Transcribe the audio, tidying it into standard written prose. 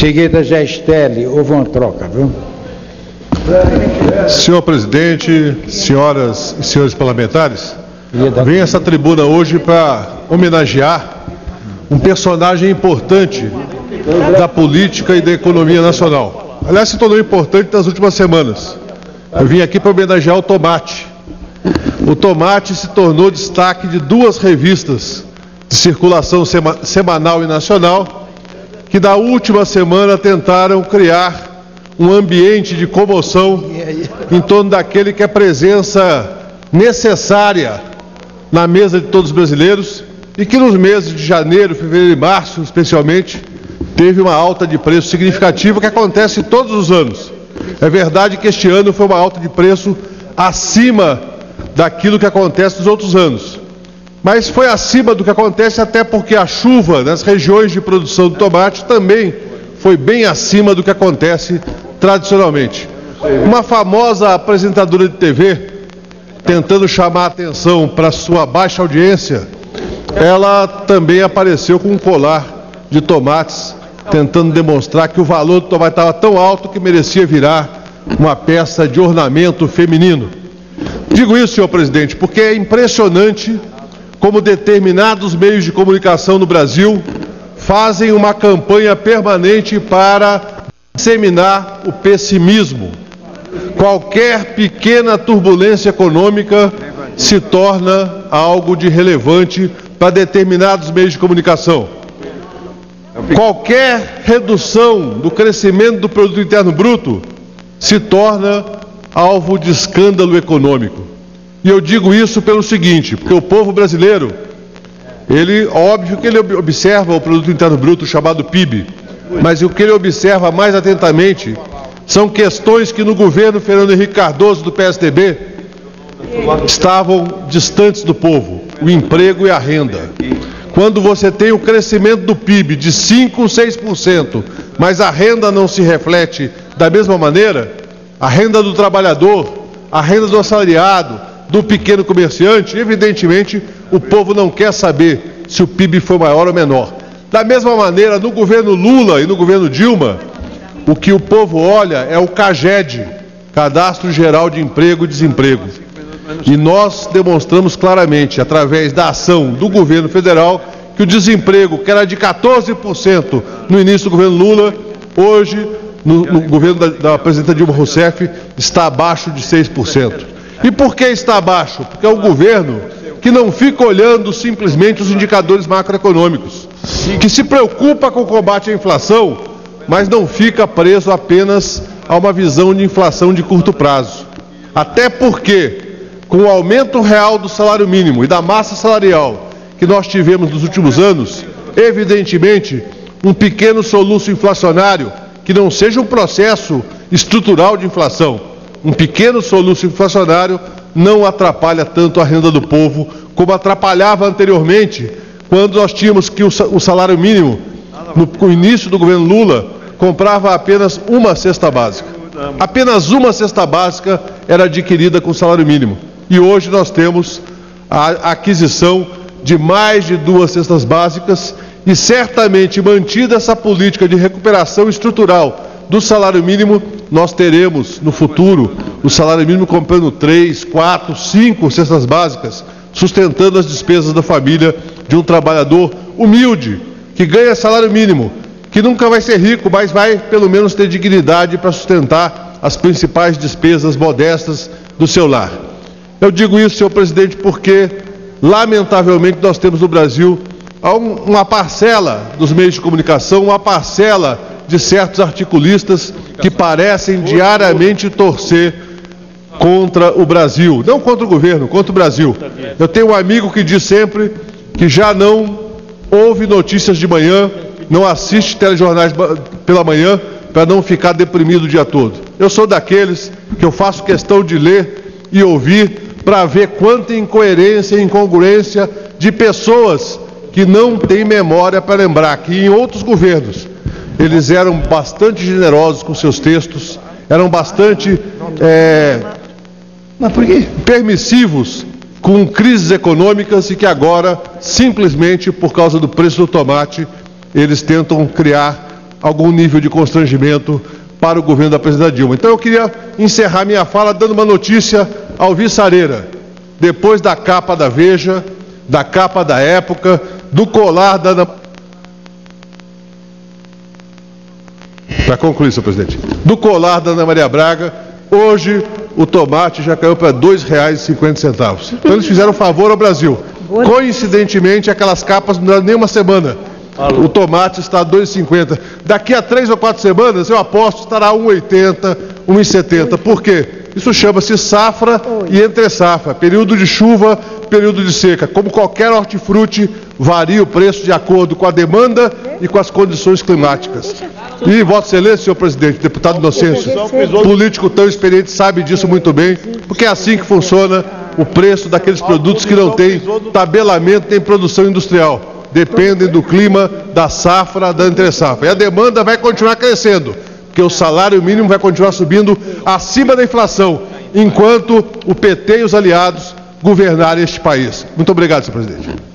seguida Gesteli, houve uma troca, viu? Senhor presidente, senhoras e senhores parlamentares, venho a essa tribuna hoje para homenagear um personagem importante da política e da economia nacional. Aliás, se tornou importante nas últimas semanas. Eu vim aqui para homenagear o Tomate. O Tomate se tornou destaque de duas revistas de circulação semanal e nacional, que na última semana tentaram criar um ambiente de comoção em torno daquele que é presença necessária na mesa de todos os brasileiros e que nos meses de janeiro, fevereiro e março, especialmente, teve uma alta de preço significativa que acontece todos os anos. É verdade que este ano foi uma alta de preço acima daquilo que acontece nos outros anos. Mas foi acima do que acontece até porque a chuva nas regiões de produção do tomate também foi bem acima do que acontece tradicionalmente. Uma famosa apresentadora de TV, tentando chamar a atenção para sua baixa audiência, ela também apareceu com um colar de tomates, tentando demonstrar que o valor do tomate estava tão alto que merecia virar uma peça de ornamento feminino. Digo isso, senhor presidente, porque é impressionante como determinados meios de comunicação no Brasil fazem uma campanha permanente para disseminar o pessimismo. Qualquer pequena turbulência econômica se torna algo de relevante para determinados meios de comunicação. Qualquer redução do crescimento do produto interno bruto se torna alvo de escândalo econômico. E eu digo isso pelo seguinte, porque o povo brasileiro, óbvio que ele observa o produto interno bruto chamado PIB, mas o que ele observa mais atentamente são questões que no governo Fernando Henrique Cardoso do PSDB estavam distantes do povo, o emprego e a renda. Quando você tem o crescimento do PIB de 5%, 6%, mas a renda não se reflete da mesma maneira, a renda do trabalhador, a renda do assalariado, do pequeno comerciante, evidentemente o povo não quer saber se o PIB foi maior ou menor. Da mesma maneira, no governo Lula e no governo Dilma, o que o povo olha é o CAGED, Cadastro Geral de Emprego e Desemprego. E nós demonstramos claramente, através da ação do governo federal, que o desemprego, que era de 14% no início do governo Lula, hoje, no governo da presidenta Dilma Rousseff, está abaixo de 6%. E por que está abaixo? Porque é um governo que não fica olhando simplesmente os indicadores macroeconômicos, que se preocupa com o combate à inflação, mas não fica preso apenas a uma visão de inflação de curto prazo. Até porque, com o aumento real do salário mínimo e da massa salarial que nós tivemos nos últimos anos, evidentemente, um pequeno soluço inflacionário, que não seja um processo estrutural de inflação, um pequeno soluço inflacionário não atrapalha tanto a renda do povo como atrapalhava anteriormente, quando nós tínhamos que o salário mínimo, no início do governo Lula, comprava apenas uma cesta básica. Apenas uma cesta básica era adquirida com o salário mínimo. E hoje nós temos a aquisição de mais de 2 cestas básicas e certamente mantida essa política de recuperação estrutural do salário mínimo, nós teremos no futuro o salário mínimo comprando 3, 4, 5 cestas básicas, sustentando as despesas da família de um trabalhador humilde, que ganha salário mínimo, que nunca vai ser rico, mas vai pelo menos ter dignidade para sustentar as principais despesas modestas do seu lar. Eu digo isso, senhor presidente, porque lamentavelmente nós temos no Brasil uma parcela dos meios de comunicação, uma parcela de certos articulistas que parecem diariamente torcer contra o Brasil, não contra o governo, contra o Brasil. Eu tenho um amigo que diz sempre que já não ouve notícias de manhã, não assiste telejornais pela manhã para não ficar deprimido o dia todo. Eu sou daqueles que eu faço questão de ler e ouvir para ver quanta incoerência e incongruência de pessoas que não têm memória para lembrar que em outros governos eles eram bastante generosos com seus textos, eram bastante permissivos com crises econômicas e que agora, simplesmente por causa do preço do tomate, eles tentam criar algum nível de constrangimento para o governo da presidenta Dilma. Então eu queria encerrar minha fala dando uma notícia ao Viçareira. Depois da capa da Veja, da capa da Época, do colar da Ana... Para concluir, senhor presidente. Do colar da Ana Maria Braga, hoje o tomate já caiu para R$ 2,50. Então eles fizeram um favor ao Brasil. Coincidentemente, aquelas capas não duram nem uma semana. O tomate está a R$ 2,50. Daqui a 3 ou 4 semanas, eu aposto, estará a R$ 1,80, R$ 1,70. Por quê? Isso chama-se safra e entre safra. Período de chuva, período de seca. Como qualquer hortifruti, varia o preço de acordo com a demanda e com as condições climáticas. E, Vossa Excelência, senhor presidente, deputado Inocêncio, político tão experiente, sabe disso muito bem, porque é assim que funciona o preço daqueles produtos que não têm tabelamento nem produção industrial. Dependem do clima, da safra, da entre-safra. E a demanda vai continuar crescendo, porque o salário mínimo vai continuar subindo acima da inflação, enquanto o PT e os aliados governarem este país. Muito obrigado, senhor presidente.